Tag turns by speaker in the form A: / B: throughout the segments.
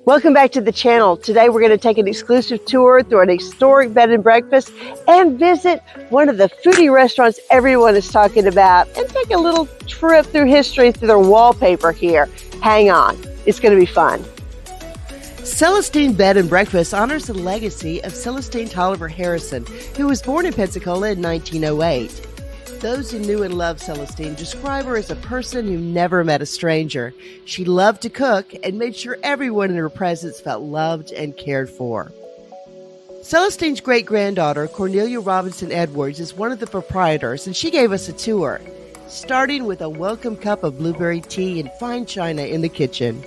A: Welcome back to the channel. Today we're going to take an exclusive tour through an historic bed and breakfast and visit one of the foodie restaurants everyone is talking about and take a little trip through history through their wallpaper here. Hang on, it's going to be fun. Celestine Bed and Breakfast honors the legacy of Celestine Tolliver Harrison, who was born in Pensacola in 1908. Those who knew and loved Celestine describe her as a person who never met a stranger. She loved to cook and made sure everyone in her presence felt loved and cared for. Celestine's great-granddaughter, Cornelia Robinson Edwards, is one of the proprietors, and she gave us a tour, starting with a welcome cup of blueberry tea and fine china in the kitchen.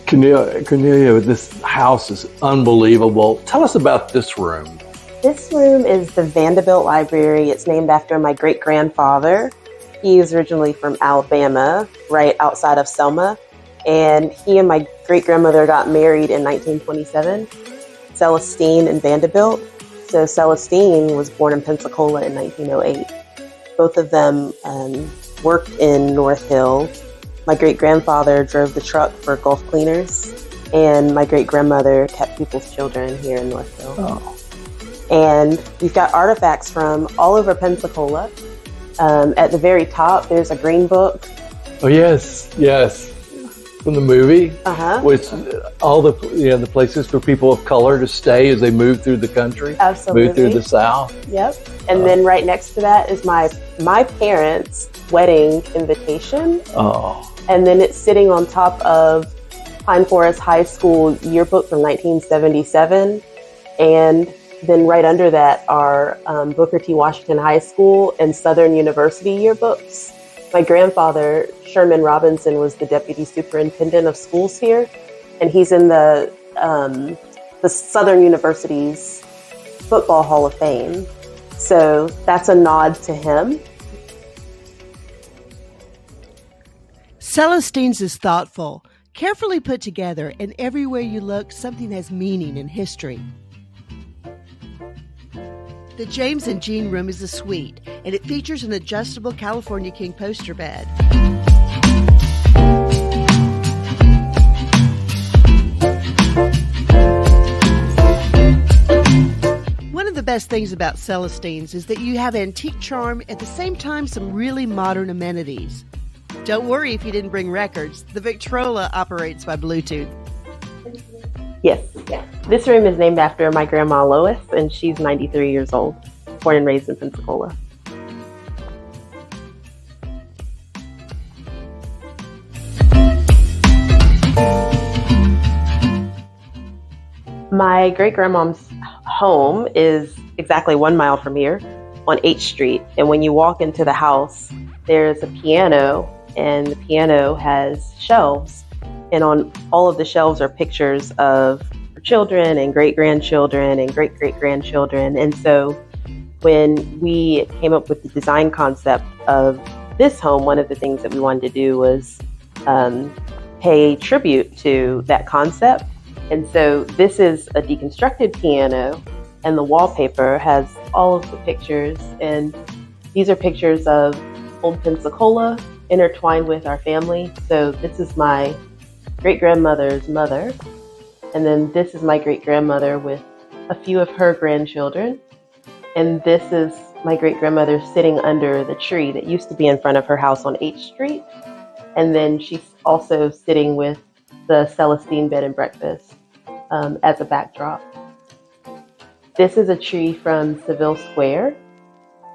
B: Cornelia, this house is unbelievable. Tell us about this room.
C: This room is the Vanderbilt Library. It's named after my great-grandfather. He is originally from Alabama, right outside of Selma. And he and my great-grandmother got married in 1927, Celestine and Vanderbilt. So Celestine was born in Pensacola in 1908. Both of them worked in North Hill. My great-grandfather drove the truck for Gulf Cleaners, and my great-grandmother kept people's children here in North Hill.
B: Oh.
C: And we've got artifacts from all over Pensacola. At the very top, there's a green book.
B: Oh, yes. From the movie, which all the places for people of color to stay as they move through the country.
C: Absolutely.
B: Move through the South.
C: Yep. And then right next to that is my parents' wedding invitation.
B: Oh.
C: And then it's sitting on top of Pine Forest High School yearbook from 1977. And then right under that are Booker T. Washington High School and Southern University yearbooks. My grandfather, Sherman Robinson, was the deputy superintendent of schools here. And he's in the Southern University's Football Hall of Fame. So that's a nod to him.
A: Celestine's is thoughtful, carefully put together, and everywhere you look, something has meaning and history. The James and Jean room is a suite, and it features an adjustable California King poster bed. One of the best things about Celestine's is that you have antique charm, at the same time some really modern amenities. Don't worry if you didn't bring records. The Victrola operates by Bluetooth.
C: Yes. This room is named after my grandma Lois, and she's 93 years old, born and raised in Pensacola. My great-grandmom's home is exactly 1 mile from here on H Street. And when you walk into the house, there's a piano, and the piano has shelves. And on all of the shelves are pictures of her children and great-grandchildren and great-great-grandchildren. And so when we came up with the design concept of this home, one of the things that we wanted to do was pay tribute to that concept. And so this is a deconstructed piano, and the wallpaper has all of the pictures. And these are pictures of old Pensacola intertwined with our family. So this is my great-grandmother's mother. And then this is my great-grandmother with a few of her grandchildren. And this is my great-grandmother sitting under the tree that used to be in front of her house on H Street. And then she's also sitting with the Celestine Bed and Breakfast as a backdrop. This is a tree from Seville Square.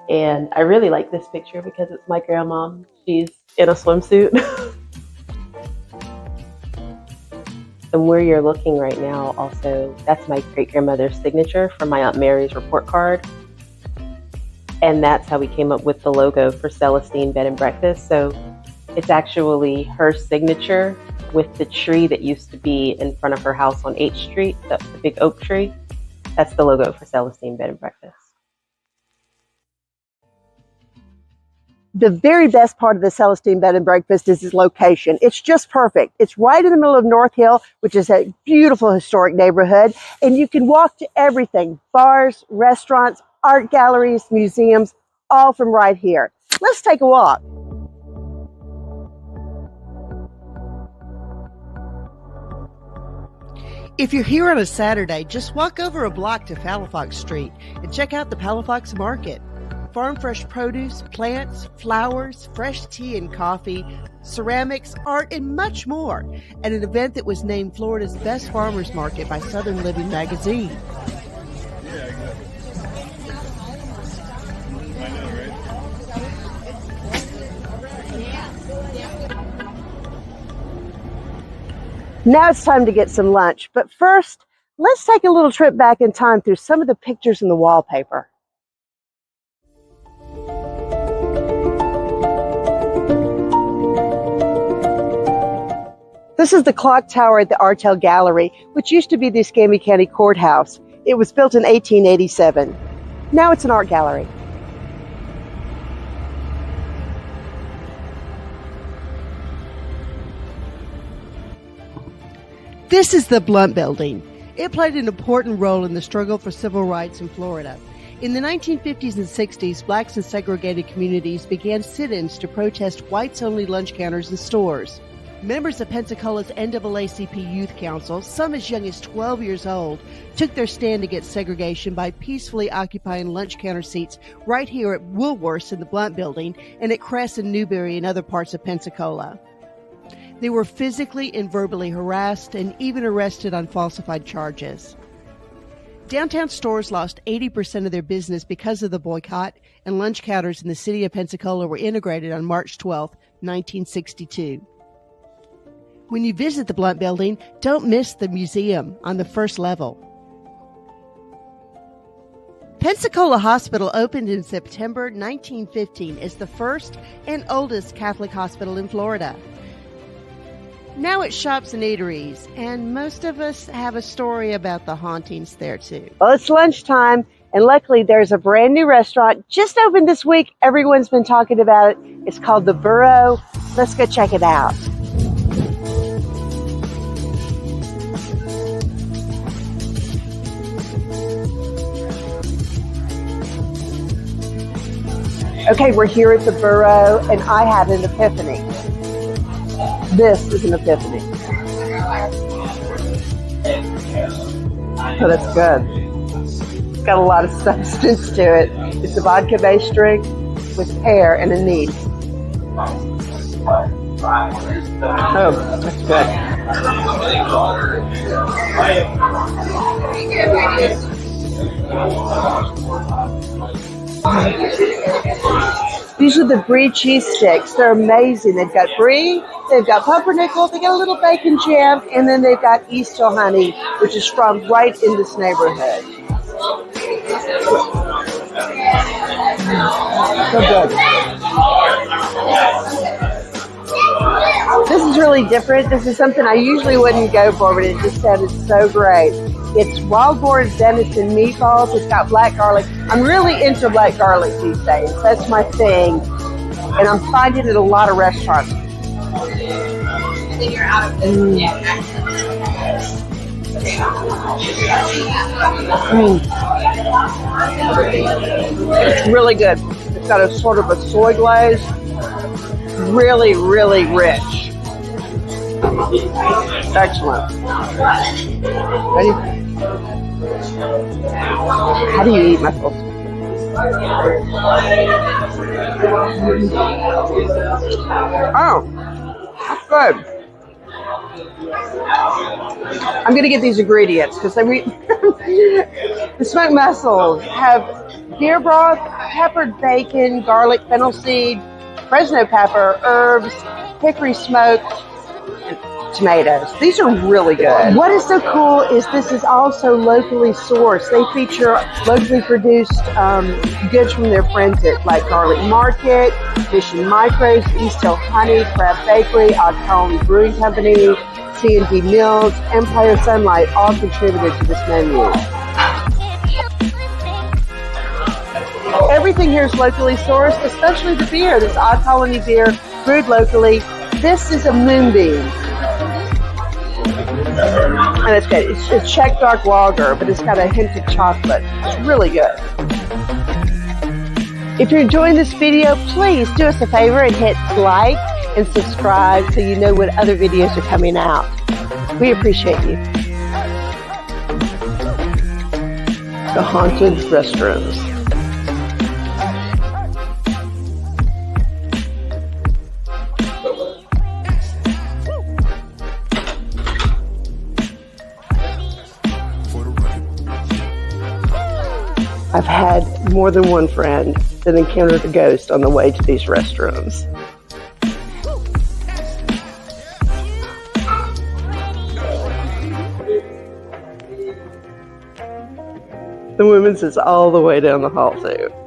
C: And I really like this picture because it's my grandma. She's in a swimsuit. And where you're looking right now, also, that's my great-grandmother's signature from my Aunt Mary's report card. And that's how we came up with the logo for Celestine Bed and Breakfast. So it's actually her signature with the tree that used to be in front of her house on H Street, the big oak tree. That's the logo for Celestine Bed and Breakfast.
A: The very best part of the Celestine Bed and Breakfast is its location. It's just perfect. It's right in the middle of North Hill, which is a beautiful historic neighborhood, and you can walk to everything: bars, restaurants, art galleries, museums, all from right here. Let's take a walk.
D: If you're here on a Saturday, just walk over a block to Palafox Street and check out the Palafox Market. Farm fresh produce, plants, flowers, fresh tea and coffee, ceramics, art, and much more at an event that was named Florida's Best Farmers Market by Southern Living magazine.
A: Now it's time to get some lunch, but first, let's take a little trip back in time through some of the pictures in the wallpaper. This is the clock tower at the Artel Gallery, which used to be the Escambia County Courthouse. It was built in 1887. Now it's an art gallery.
D: This is the Blunt Building. It played an important role in the struggle for civil rights in Florida. In the 1950s and 60s, blacks in segregated communities began sit-ins to protest whites-only lunch counters and stores. Members of Pensacola's NAACP Youth Council, some as young as 12 years old, took their stand against segregation by peacefully occupying lunch counter seats right here at Woolworth's in the Blunt Building and at Crest and Newberry and other parts of Pensacola. They were physically and verbally harassed and even arrested on falsified charges. Downtown stores lost 80% of their business because of the boycott, and lunch counters in the city of Pensacola were integrated on March 12, 1962. When you visit the Blunt Building, don't miss the museum on the first level. Pensacola Hospital opened in September 1915 as the first and oldest Catholic hospital in Florida. Now it shops and eateries, and most of us have a story about the hauntings there too.
A: Well, it's lunchtime, and luckily there's a brand new restaurant just opened this week. Everyone's been talking about it. It's called the Burrow. Let's go check it out. Okay, we're here at the Burrow, and I had an epiphany. This is an epiphany. Oh, that's good. It's got a lot of substance to it. It's a vodka-based drink with pear and anise. Oh, that's good. These are the brie cheese sticks. They're amazing. They've got brie, they've got pumpernickel, they got a little bacon jam, and then they've got East Hill honey, which is from right in this neighborhood. So good. This is really different. This is something I usually wouldn't go for, but it just sounded so great. It's wild boar venison meatballs. It's got black garlic. I'm really into black garlic these days. That's my thing. And I'm finding it at a lot of restaurants. It's really good. It's got a sort of a soy glaze. Really, really rich. Excellent. Ready? How do you eat mussels? Oh, that's good. I'm going to get these ingredients because the smoked mussels have deer broth, peppered bacon, garlic, fennel seed, Fresno pepper, herbs, hickory smoked, and tomatoes. These are really good. What is so cool is this is also locally sourced. They feature locally produced goods from their friends at like Garlic Market, Mission Micros, East Hill Honey, Crab Bakery, Odd Colony Brewing Company, C&D Mills, Empire Sunlight all contributed to this menu. Everything here is locally sourced, especially the beer. This Odd Colony beer brewed locally. This is a moonbeam. And it's good. It's Czech dark lager, but it's got a hint of chocolate. It's really good. If you're enjoying this video, please do us a favor and hit like and subscribe so you know when other videos are coming out. We appreciate you. The haunted restrooms. I've had more than one friend that encountered a ghost on the way to these restrooms. The women's is all the way down the hall too.